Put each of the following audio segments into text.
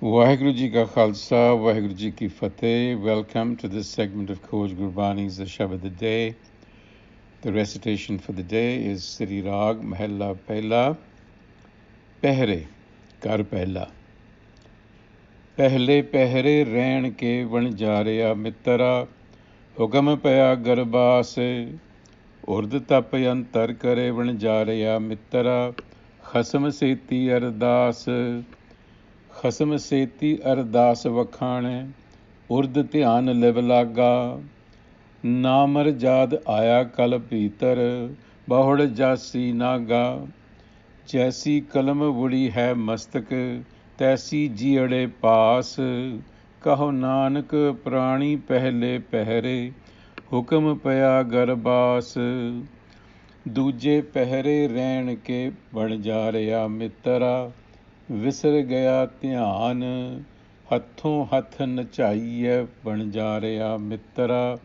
Waheguru Ji Ka Khalsa, Waheguru Ji Ki Fateh. Welcome to this segment of Khoj Gurbani's a-sabad-a-day. The recitation for the day is Sri Rag Pehle Paharai, Kar Pehla. Pehle Paharai Rain ke van jariya mitra, Hukam paya garbas, Urd tap antar kare van jariya mitra, Khasam seti ardas, ਖਸਮ ਸੇਤੀ ਅਰਦਾਸ ਵਖਾਣੈ ਉਰਦ ਧਿਆਨ ਲਿਵ ਲਾਗਾ ਨਾਮਰ ਜਾਦ ਆਇਆ ਕਲ ਭੀਤਰ ਬਹੁੜ ਜਾਸੀ ਨਾਗਾ ਜੈਸੀ ਕਲਮ ਵੁੜੀ ਹੈ ਮਸਤਕ ਤੈਸੀ ਜੀੜੇ ਪਾਸ ਕਹੋ ਨਾਨਕ ਪ੍ਰਾਣੀ ਪਹਿਲੇ ਪਹਿਰੇ ਹੁਕਮ ਪਿਆ ਗਰਬਾਸ ਦੂਜੇ ਪਹਿਰੇ ਰਹਿਣ ਕੇ ਬਣ ਜਾ ਰਿਹਾ ਮਿੱਤਰਾ ਵਿਸਰ ਗਿਆ ਧਿਆਨ ਹੱਥੋਂ ਹੱਥ ਨਚਾਈਐ ਬਣ ਜਾ ਰਿਹਾ ਮਿੱਤਰਾ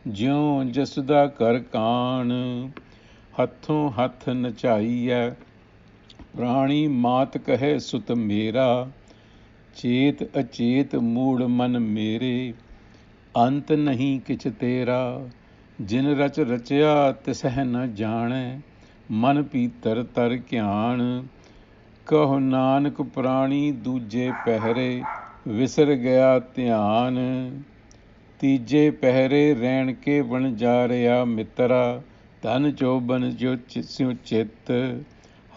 ਜਿਉਂ ਜਸਦਾ ਕਰ ਕਾਣ ਹੱਥੋਂ ਹੱਥ ਨਚਾਈਐ ਪ੍ਰਾਣੀ ਮਾਤ ਕਹੇ ਸੁਤ ਮੇਰਾ ਚੇਤ ਅਚੇਤ ਮੂੜ ਮਨ ਮੇਰੇ ਅੰਤ ਨਹੀਂ ਕਿਛ ਤੇਰਾ ਜਿਨ ਰਚ ਰਚਿਆ ਤਿਸਹਿ ਨ ਜਾਣੈ ਮਨ ਪੀਤਰ ਤਰ ਗਿਆਨ ਕਹੋ ਨਾਨਕ ਪ੍ਰਾਣੀ ਦੂਜੇ ਪਹਿਰੇ ਵਿਸਰ ਗਿਆ ਧਿਆਨ ਤੀਜੇ ਪਹਿਰੇ ਰਹਿਣ ਕੇ ਬਣ ਜਾ ਰਿਹਾ ਮਿੱਤਰਾ ਧਨ ਚੋਬਨ ਜੋ ਸਿਉ ਚਿੱਤ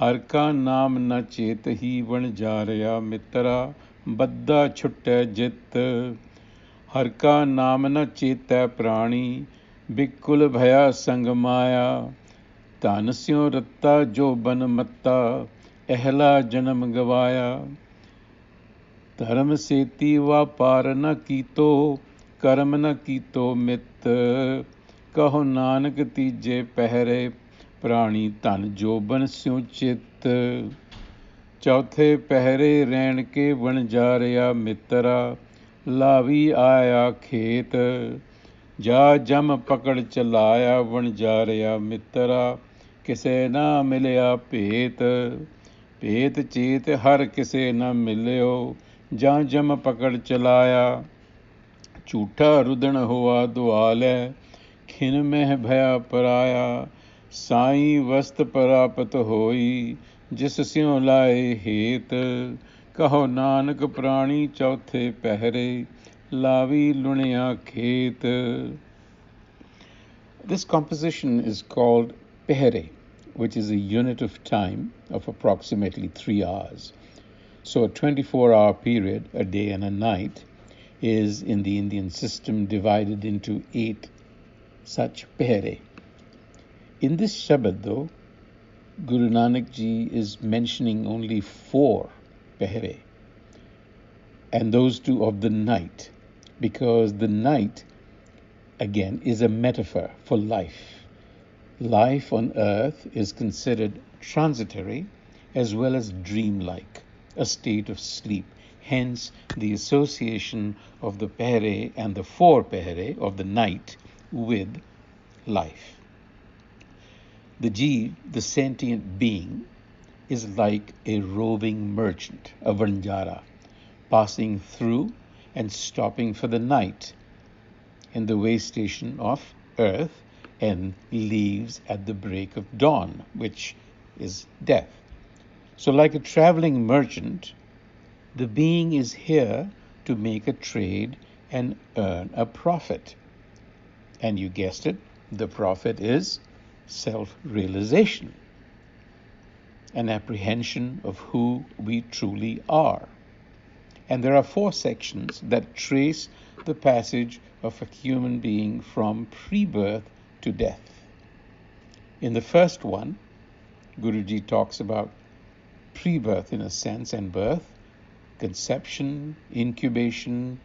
ਹਰ ਕਾ ਨਾਮ ਨ ਚੇਤ ਹੀ ਬਣ ਜਾ ਰਿਹਾ ਮਿੱਤਰਾ ਬੱਦਾ ਛੁੱਟੈ ਜਿੱਤ ਹਰ ਕਾ ਨਾਮ ਨ ਚੇਤੈ ਪ੍ਰਾਣੀ ਬਿਕੁਲ ਭਇਆ ਸੰਗ ਮਾਇਆ ਧਨ ਸਿਉ ਰੱਤਾ ਜੋ ਬਨ ਮੱਤਾ ਅਹਿਲਾ ਜਨਮ ਗਵਾਇਆ ਧਰਮ ਸੇਤੀ ਵਾਪਾਰ ਨ ਕੀਤੋ ਕਰਮ ਨ ਕੀਤੋ ਮਿੱਤ ਕਹੋ ਨਾਨਕ ਤੀਜੇ ਪਹਿਰੇ ਪ੍ਰਾਣੀ ਧਨ ਜੋਬਨ ਸਿਉ ਚਿੱਤ ਚੌਥੇ ਪਹਿਰੇ ਰਹਿਣ ਕੇ ਬਣ ਜਾ ਰਿਹਾ ਮਿੱਤਰਾ ਲਾਵੀ ਆਇਆ ਖੇਤ ਜਾ ਜਮ ਪਕੜ ਚਲਾਇਆ ਬਣ ਜਾ ਰਿਹਾ ਮਿੱਤਰਾ ਕਿਸੇ ਨਾ ਮਿਲਿਆ ਭੇਤ ਭੇਤ ਚੇਤ ਹਰ ਕਿਸੇ ਨਾ ਮਿਲਿਓ ਜਾਂ ਜਮ ਪਕੜ ਚਲਾਇਆ ਝੂਠਾ ਰੁਦਣ ਹੋਆ ਦੁਆਲੈ ਖਿਨ ਮਹਿ ਭਇਆ ਪਰਾਇਆ ਸਾਈ ਵਸਤ ਪ੍ਰਾਪਤ ਹੋਈ ਜਿਸ ਸਿਉ ਲਾਏ ਹੇਤ ਕਹੋ ਨਾਨਕ ਪ੍ਰਾਣੀ ਚੌਥੇ ਪਹਿਰੇ ਲਾਵੀ ਲੁਣਿਆ ਖੇਤ This composition is called Paharai, which is a unit of time of approximately 3 hours. So a 24-hour period, a day and a night, is in the Indian system divided into 8 such Paharai. In this Shabad, though, Guru Nanak Ji is mentioning only 4 Paharai, and those 2 of the night, because the night, again, is a metaphor for life. Life on earth is considered transitory as well as dreamlike, a state of sleep. Hence, the association of the Paharai and the 4 Paharai of the night with life. The Jeev, the sentient being, is like a roving merchant, a Vanjara, passing through and stopping for the night in the way station of earth and leaves at the break of dawn, which is death. So like a traveling merchant, the being is here to make a trade and earn a profit. And you guessed it, the profit is self-realization, an apprehension of who we truly are. And there are 4 sections that trace the passage of a human being from pre-birth to death. In the first one, Guruji talks about pre-birth in a sense and birth, conception, incubation,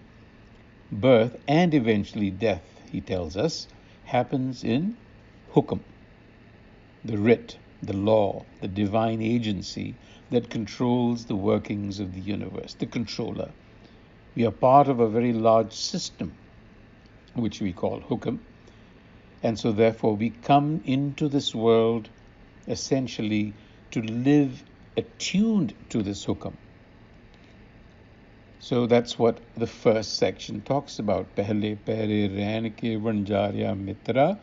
birth, and eventually death, he tells us, happens in Hukam, the writ, the law, the divine agency that controls the workings of the universe, the controller. We are part of a very large system, which we call Hukam, and so therefore we come into this world essentially to live attuned to this Hukam. So that's what the first section talks about. Pehle Paharai Rain ke Vanjarya Mitra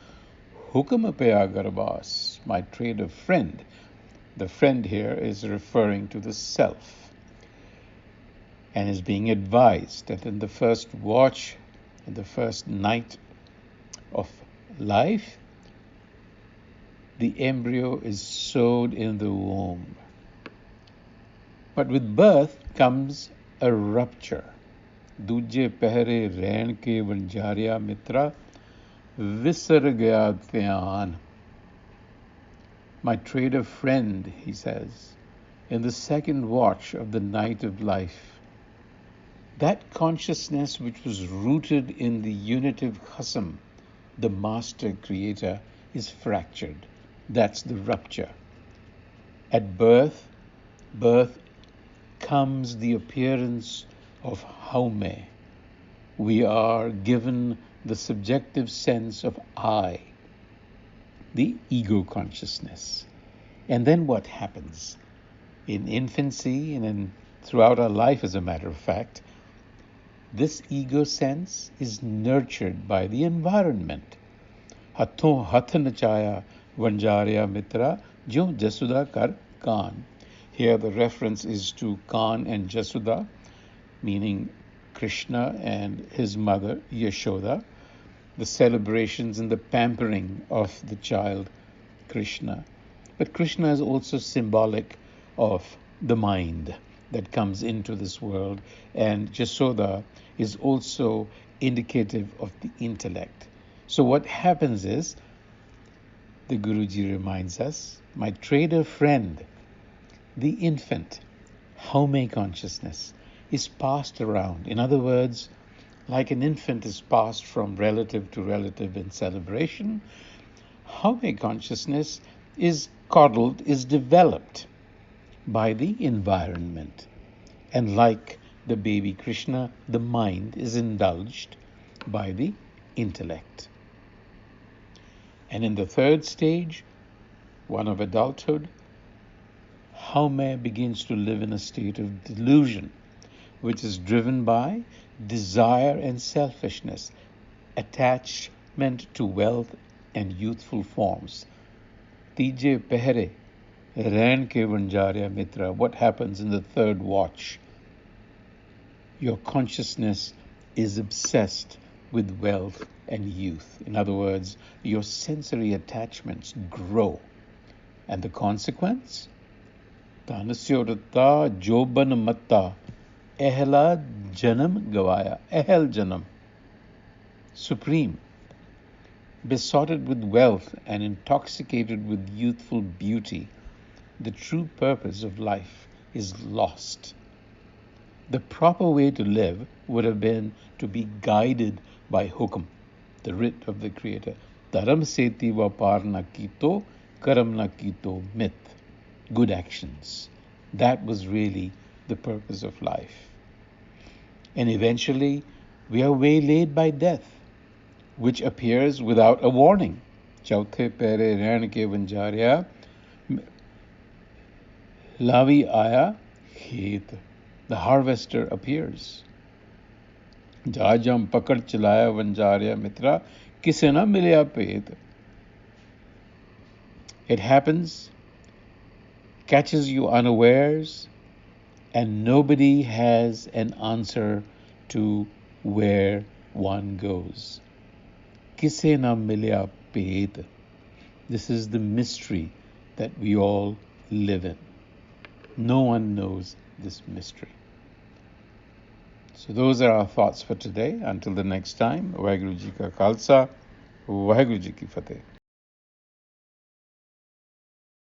Hukam pe Agarbas, my trader friend. The friend here is referring to the self and is being advised that in the first watch, in the first night of life, the embryo is sowed in the womb. But with birth comes a rupture. Duje pehre rain ke vanjarya mitra visar gaya dhyan. My trader friend, he says, in the second watch of the night of life, that consciousness which was rooted in the unitive Khasam, the master creator, is fractured. That's the rupture. At birth comes the appearance of Haume. We are given the subjective sense of I, the ego consciousness. And then what happens? In infancy and throughout our life, as a matter of fact, this ego sense is nurtured by the environment. Hatho hath nachaya vanjarya mitra jo jasuda kar kaan. Here the reference is to Khan and Jasuda, meaning Krishna and his mother Yashoda, the celebrations and the pampering of the child Krishna. But Krishna is also symbolic of the mind that comes into this world, and Jasoda is also indicative of the intellect. So what happens is, the Guruji reminds us, my trader friend, the infant, Haume consciousness, is passed around. In other words, like an infant is passed from relative to relative in celebration, Haume consciousness is coddled, is developed by the environment. And like the baby Krishna, the mind is indulged by the intellect. And in the third stage, one of adulthood, Haume begins to live in a state of delusion, which is driven by desire and selfishness, attachment to wealth and youthful forms. Tije pehre, rain ke vanjarya mitra. What happens in the third watch? Your consciousness is obsessed with wealth and youth. In other words, your sensory attachments grow. And the consequence? Tanasyorata joban matta ehla janam gavaya. Ehel janam. Supreme. Besotted with wealth and intoxicated with youthful beauty, the true purpose of life is lost. The proper way to live would have been to be guided by Hukam, the writ of the Creator. Dharam seti vapar na kito, karam na kito mit. Good actions. That was really the purpose of life. And eventually, we are waylaid by death, which appears without a warning. Chauthe pere rain ke vanjarya lavi aya khet. The harvester appears. Jajam pakad chalaya vanjarya mitra kise na milya pet. It happens, catches you unawares, and nobody has an answer to where one goes. Kise na milya pet. This is the mystery that we all live in. No one knows this mystery. So those are our thoughts for today. Until the next time, Vaheguru Ji Ka Khalsa, Vaheguru Ji Ki Fateh.